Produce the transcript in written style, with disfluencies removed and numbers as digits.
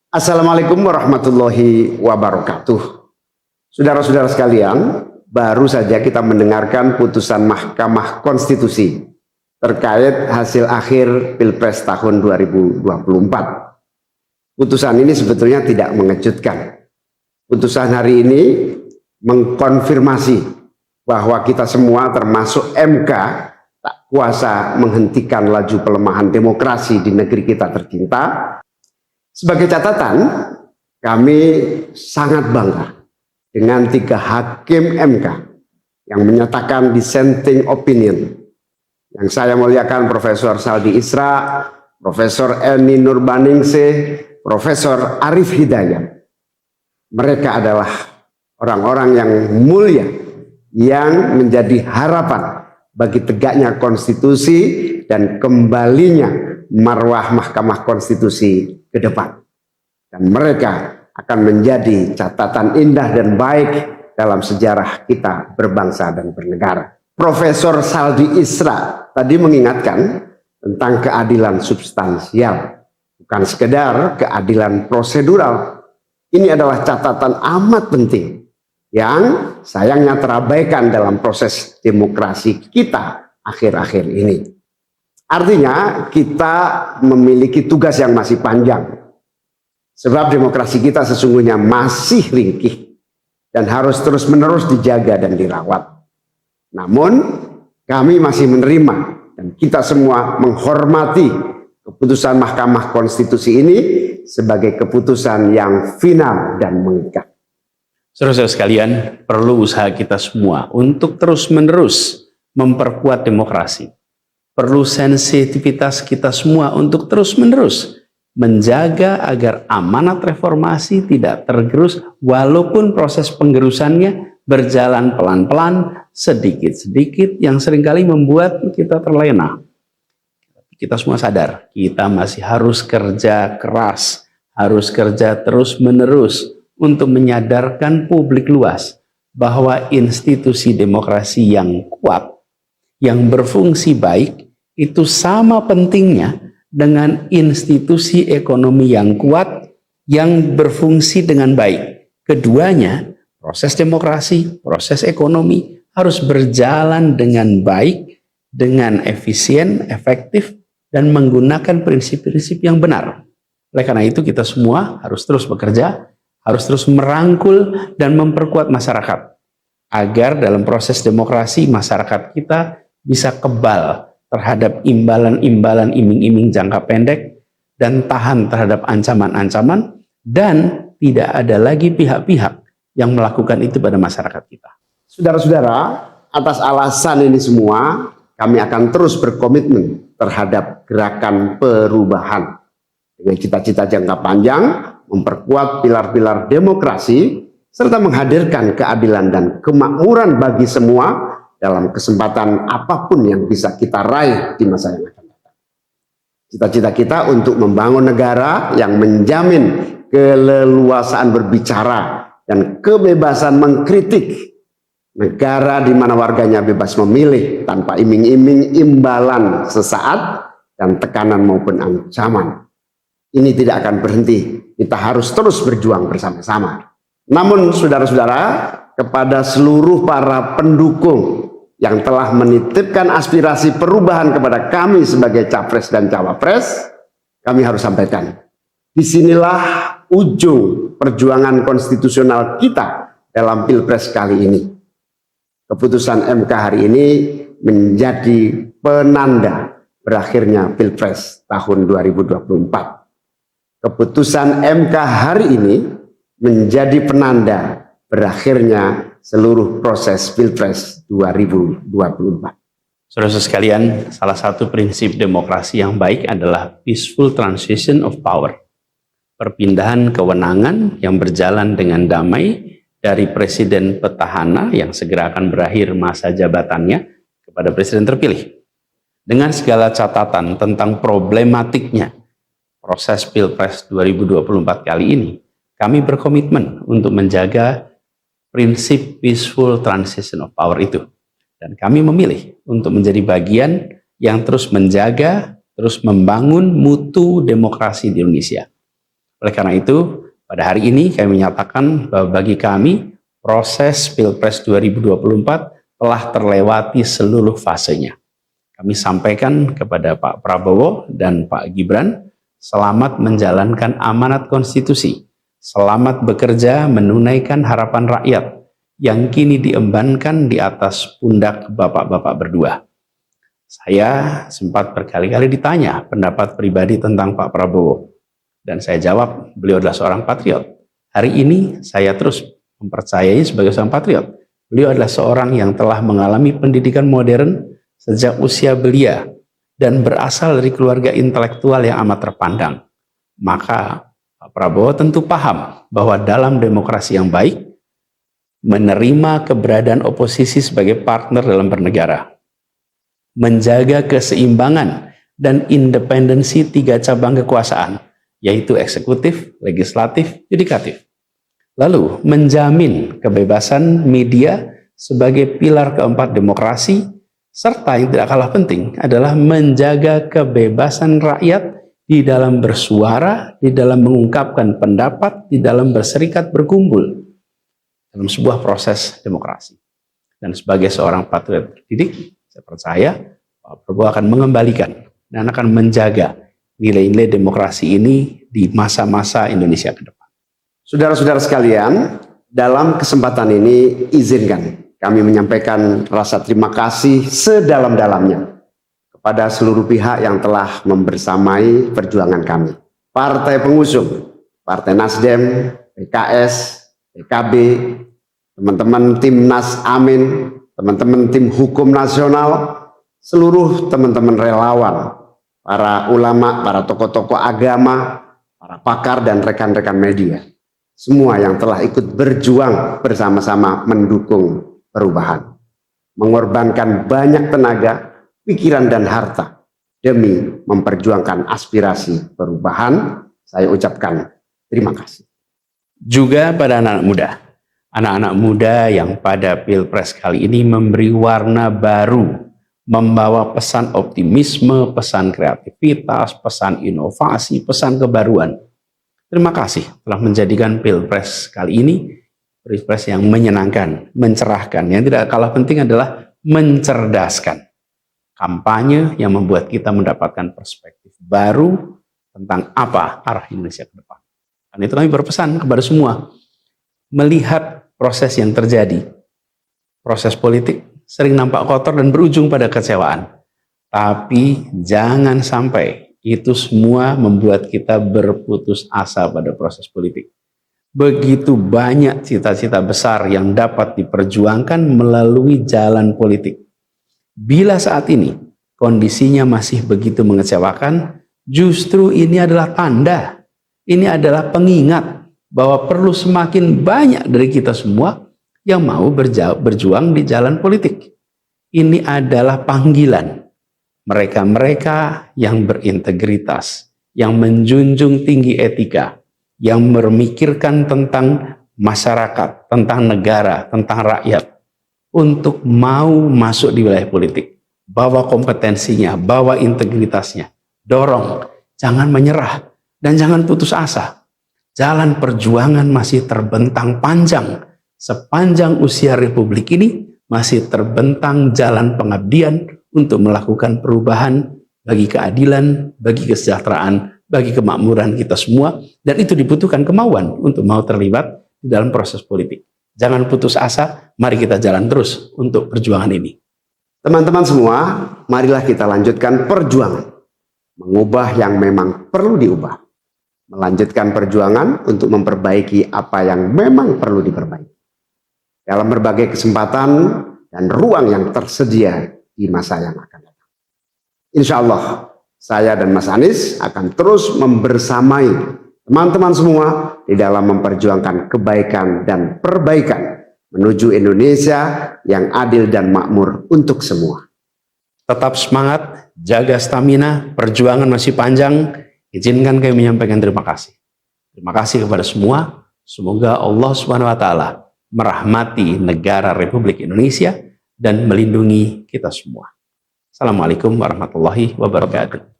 Assalamualaikum warahmatullahi wabarakatuh. Saudara-saudara sekalian, baru saja kita mendengarkan putusan Mahkamah Konstitusi terkait hasil akhir Pilpres tahun 2024. Putusan ini sebetulnya tidak mengejutkan. Putusan hari ini mengkonfirmasi bahwa kita semua termasuk MK tak kuasa menghentikan laju pelemahan demokrasi di negeri kita tercinta. Sebagai catatan, kami sangat bangga dengan 3 hakim MK yang menyatakan dissenting opinion. Yang saya muliakan Profesor Saldi Isra, Profesor Eni Nurbaningsih, Profesor Arif Hidayat. Mereka adalah orang-orang yang mulia yang menjadi harapan bagi tegaknya konstitusi dan kembalinya marwah Mahkamah Konstitusi ke depan. Dan mereka akan menjadi catatan indah dan baik dalam sejarah kita berbangsa dan bernegara. Profesor Saldi Isra tadi mengingatkan tentang keadilan substansial, bukan sekedar keadilan prosedural. Ini adalah catatan amat penting yang sayangnya terabaikan dalam proses demokrasi kita akhir-akhir ini. Artinya kita memiliki tugas yang masih panjang. Sebab demokrasi kita sesungguhnya masih ringkih dan harus terus-menerus dijaga dan dirawat. Namun kami masih menerima dan kita semua menghormati keputusan Mahkamah Konstitusi ini sebagai keputusan yang final dan mengikat. Saudara-saudara sekalian, perlu usaha kita semua untuk terus-menerus memperkuat demokrasi. Perlu sensitivitas kita semua untuk terus-menerus menjaga agar amanat reformasi tidak tergerus walaupun proses penggerusannya berjalan pelan-pelan, sedikit-sedikit yang seringkali membuat kita terlena. Kita semua sadar, kita masih harus kerja keras, harus kerja terus-menerus untuk menyadarkan publik luas bahwa institusi demokrasi yang kuat, yang berfungsi baik, itu sama pentingnya dengan institusi ekonomi yang kuat, yang berfungsi dengan baik. Keduanya, proses demokrasi, proses ekonomi, harus berjalan dengan baik, dengan efisien, efektif, dan menggunakan prinsip-prinsip yang benar. Oleh karena itu kita semua harus terus bekerja, harus terus merangkul dan memperkuat masyarakat, agar dalam proses demokrasi masyarakat kita bisa kebal terhadap imbalan-imbalan iming-iming jangka pendek dan tahan terhadap ancaman-ancaman, dan tidak ada lagi pihak-pihak yang melakukan itu pada masyarakat kita. Saudara-saudara, atas alasan ini semua, kami akan terus berkomitmen terhadap gerakan perubahan dengan cita-cita jangka panjang, memperkuat pilar-pilar demokrasi, serta menghadirkan keadilan dan kemakmuran bagi semua dalam kesempatan apapun yang bisa kita raih di masa yang akan datang. Cita-cita kita untuk membangun negara yang menjamin keleluasaan berbicara dan kebebasan mengkritik, negara di mana warganya bebas memilih tanpa iming-iming imbalan sesaat dan tekanan maupun ancaman. Ini tidak akan berhenti, kita harus terus berjuang bersama-sama. Namun saudara-saudara, kepada seluruh para pendukung yang telah menitipkan aspirasi perubahan kepada kami sebagai capres dan cawapres, kami harus sampaikan, disinilah ujung perjuangan konstitusional kita dalam Pilpres kali ini. Keputusan MK hari ini menjadi penanda berakhirnya Pilpres tahun 2024. Keputusan MK hari ini menjadi penanda berakhirnya seluruh proses Pilpres 2024. Saudara sekalian, salah satu prinsip demokrasi yang baik adalah peaceful transition of power. Perpindahan kewenangan yang berjalan dengan damai dari presiden petahana yang segera akan berakhir masa jabatannya kepada presiden terpilih. Dengan segala catatan tentang problematiknya proses Pilpres 2024 kali ini, kami berkomitmen untuk menjaga prinsip peaceful transition of power itu. Dan kami memilih untuk menjadi bagian yang terus menjaga, terus membangun mutu demokrasi di Indonesia. Oleh karena itu, pada hari ini kami menyatakan bahwa bagi kami proses Pilpres 2024 telah terlewati seluruh fasenya. Kami sampaikan kepada Pak Prabowo dan Pak Gibran, selamat menjalankan amanat konstitusi, selamat bekerja menunaikan harapan rakyat yang kini diembankan di atas pundak bapak-bapak berdua. Saya sempat berkali-kali ditanya pendapat pribadi tentang Pak Prabowo. Dan saya jawab, beliau adalah seorang patriot. Hari ini saya terus mempercayai sebagai seorang patriot. Beliau adalah seorang yang telah mengalami pendidikan modern sejak usia belia dan berasal dari keluarga intelektual yang amat terpandang. Maka Pak Prabowo tentu paham bahwa dalam demokrasi yang baik, menerima keberadaan oposisi sebagai partner dalam bernegara, menjaga keseimbangan dan independensi 3 cabang kekuasaan, yaitu eksekutif, legislatif, yudikatif. Lalu menjamin kebebasan media sebagai pilar keempat demokrasi, serta yang tidak kalah penting adalah menjaga kebebasan rakyat di dalam bersuara, di dalam mengungkapkan pendapat, di dalam berserikat berkumpul dalam sebuah proses demokrasi. Dan sebagai seorang patriot terdidik, saya percaya Pak Prabowo akan mengembalikan dan akan menjaga nilai-nilai demokrasi ini di masa-masa Indonesia ke depan. Saudara-saudara sekalian, dalam kesempatan ini izinkan kami menyampaikan rasa terima kasih sedalam-dalamnya kepada seluruh pihak yang telah membersamai perjuangan kami. Partai pengusung, Partai Nasdem, PKS, PKB, teman-teman Timnas Amin, teman-teman tim hukum nasional, seluruh teman-teman relawan, para ulama, para tokoh-tokoh agama, para pakar dan rekan-rekan media. Semua yang telah ikut berjuang bersama-sama mendukung perubahan. Mengorbankan banyak tenaga, pikiran dan harta demi memperjuangkan aspirasi perubahan. Saya ucapkan terima kasih. Juga pada anak-anak muda yang pada Pilpres kali ini memberi warna baru, membawa pesan optimisme, pesan kreativitas, pesan inovasi, pesan kebaruan. Terima kasih telah menjadikan Pilpres kali ini Pilpres yang menyenangkan, mencerahkan. Yang tidak kalah penting adalah mencerdaskan. Kampanye yang membuat kita mendapatkan perspektif baru tentang apa arah Indonesia ke depan. Dan itu kami berpesan kepada semua, melihat proses yang terjadi, proses politik sering nampak kotor dan berujung pada kecewaan. Tapi jangan sampai itu semua membuat kita berputus asa pada proses politik. Begitu banyak cita-cita besar yang dapat diperjuangkan melalui jalan politik. Bila saat ini kondisinya masih begitu mengecewakan, justru ini adalah tanda, ini adalah pengingat bahwa perlu semakin banyak dari kita semua yang mau berjuang di jalan politik. Ini adalah panggilan mereka-mereka yang berintegritas, yang menjunjung tinggi etika, yang memikirkan tentang masyarakat, tentang negara, tentang rakyat, untuk mau masuk di wilayah politik. Bawa kompetensinya, bawa integritasnya, dorong, jangan menyerah, dan jangan putus asa. Jalan perjuangan masih terbentang panjang. Sepanjang usia Republik ini masih terbentang jalan pengabdian untuk melakukan perubahan bagi keadilan, bagi kesejahteraan, bagi kemakmuran kita semua, dan itu dibutuhkan kemauan untuk mau terlibat di dalam proses politik. Jangan putus asa, mari kita jalan terus untuk perjuangan ini. Teman-teman semua, marilah kita lanjutkan perjuangan, mengubah yang memang perlu diubah, melanjutkan perjuangan untuk memperbaiki apa yang memang perlu diperbaiki dalam berbagai kesempatan dan ruang yang tersedia di masa yang akan datang. Insya Allah, saya dan Mas Anies akan terus membersamai teman-teman semua di dalam memperjuangkan kebaikan dan perbaikan menuju Indonesia yang adil dan makmur untuk semua. Tetap semangat, jaga stamina, perjuangan masih panjang. Izinkan kami menyampaikan terima kasih. Terima kasih kepada semua. Semoga Allah SWT merahmati negara Republik Indonesia dan melindungi kita semua. Assalamualaikum warahmatullahi wabarakatuh.